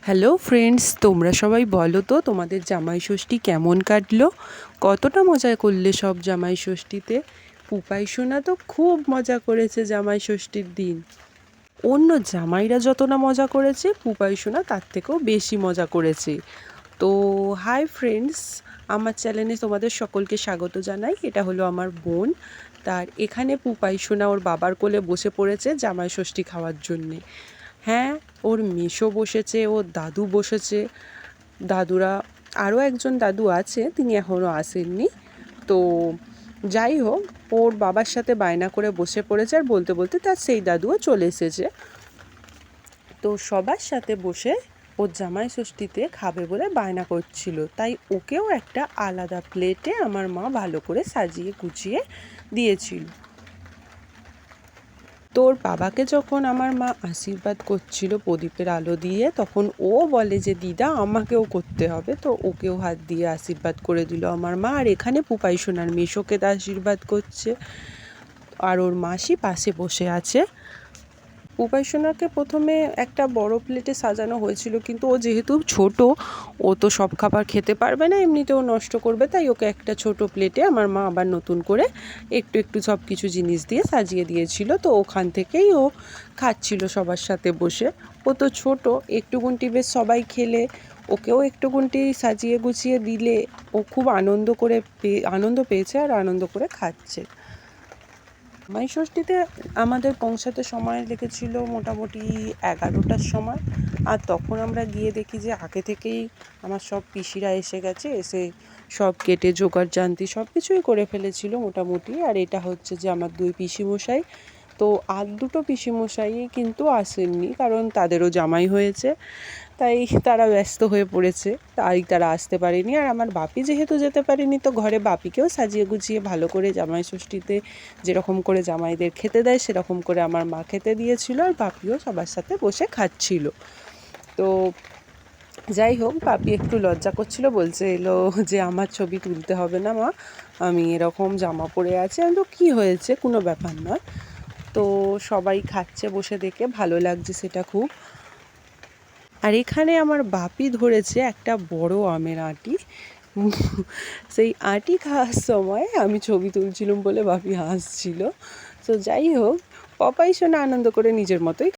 Hello friends, তোমরা সবাই বলো তো তোমাদের জামাই ষষ্ঠী কেমন কাটলো? কতটা মজা করলে সব জামাই ষষ্ঠীতে? পুপাই সোনা তো খুব মজা করেছে জামাই ষষ্ঠীর দিন। অন্য জামাইরা যত না মজা করেছে, পুপাই সোনা তার থেকেও বেশি মজা করেছে। তো হাই ফ্রেন্ডস, আমার চ্যানেলে তোমাদের সকলকে স্বাগত জানাই। এটা হলো আমার বোন। তার এখানে পুপাই সোনা ওর বাবার কোলে বসে পড়েছে জামাই ষষ্ঠী খাওয়ার জন্যে। হ্যাঁ, ওর মেসো বসেছে, ওর দাদু বসেছে। দাদুরা আরও একজন দাদু আছে, তিনি এখনও আসেননি। তো যাই হোক, ওর বাবার সাথে বায়না করে বসে পড়েছে, আর বলতে বলতে তার সেই দাদুও চলে এসেছে। তো সবার সাথে বসে ওর জামাই ষষ্ঠীতে খাবে বলে বায়না করছিল, তাই ওকেও একটা আলাদা প্লেটে আমার মা ভালো করে সাজিয়ে গুছিয়ে দিয়েছিল। তোর বাবাকে যখন আমার মা আশীর্বাদ করছিল প্রদীপের আলো দিয়ে, তখন ও বলে যে দিদা আমাকেও করতে হবে। তো ওকেও হাত দিয়ে আশীর্বাদ করে দিল আমার মা। আর এখানে পুপাই সোনার মেসোকে আশীর্বাদ করছে, আর ওর মাসি পাশে বসে আছে। পুপাই সোনাকে প্রথমে একটা বড় প্লেটে সাজানো হয়েছিল, কিন্তু ও যেহেতু ছোট, ও তো সব খাবার খেতে পারবে না, এমনিতেও নষ্ট করবে, তাই ওকে একটা ছোট প্লেটে আমার মা আবার নতুন করে একটু একটু সব কিছু জিনিস দিয়ে সাজিয়ে দিয়েছিল। তো ওখান থেকেই ও খাচ্ছিল সবার সাথে বসে। ও তো ছোট, একটুকুনটি বেশ সবাই খেলে ওকেও একটুকুনটি সাজিয়ে গুছিয়ে দিলে ও খুব আনন্দ পেয়েছে আর আনন্দ করে খাচ্ছে। জামাই ষষ্ঠীতে আমাদের পৌঁছাতে সময় লেগেছিল মোটামুটি 11টার সময়। আর তখন আমরা গিয়ে দেখি যে আগে থেকেই আমার সব পিসিরা এসে গেছে, এসে সব কেটে জোগাড় জান্তি সব কিছুই করে ফেলেছিল মোটামুটি। আর এটা হচ্ছে যে আমার 2 পিসিমশাই। তো আর 2টো পিসিমশাই কিন্তু আসেননি, কারণ তাদেরও জামাই হয়েছে, তাই তারা ব্যস্ত হয়ে পড়েছে, তাই তারা আসতে পারেনি। আর আমার বাপি যেহেতু যেতে পারেনি, তো ঘরে বাপিকেও সাজিয়ে গুছিয়ে ভালো করে জামাই ষষ্ঠীতে যেরকম করে জামাইদের খেতে দেয় সেরকম করে আমার মা খেতে দিয়েছিল, আর বাপিও সবার সাথে বসে খাচ্ছিল। তো যাই হোক, বাপি একটু লজ্জা করছিল, বলছে এলো যে আমার ছবি তুলতে হবে না মা, আমি এরকম জামা পরে আছি। আমি তো কী হয়েছে, কোনো ব্যাপার নয়। তো সবাই খাচ্ছে বসে দেখে ভালো লাগছে সেটা খুব। আর এখানে আমার বাপি ধরেছে একটা বড় আমের আঁটি। সেই আঁটি খাওয়ার সময় আমি ছবি তুলছিলাম বলে বাপি হাসছিল। তো যাই হোক, পপাই সোনা আনন্দ করে নিজের মতোই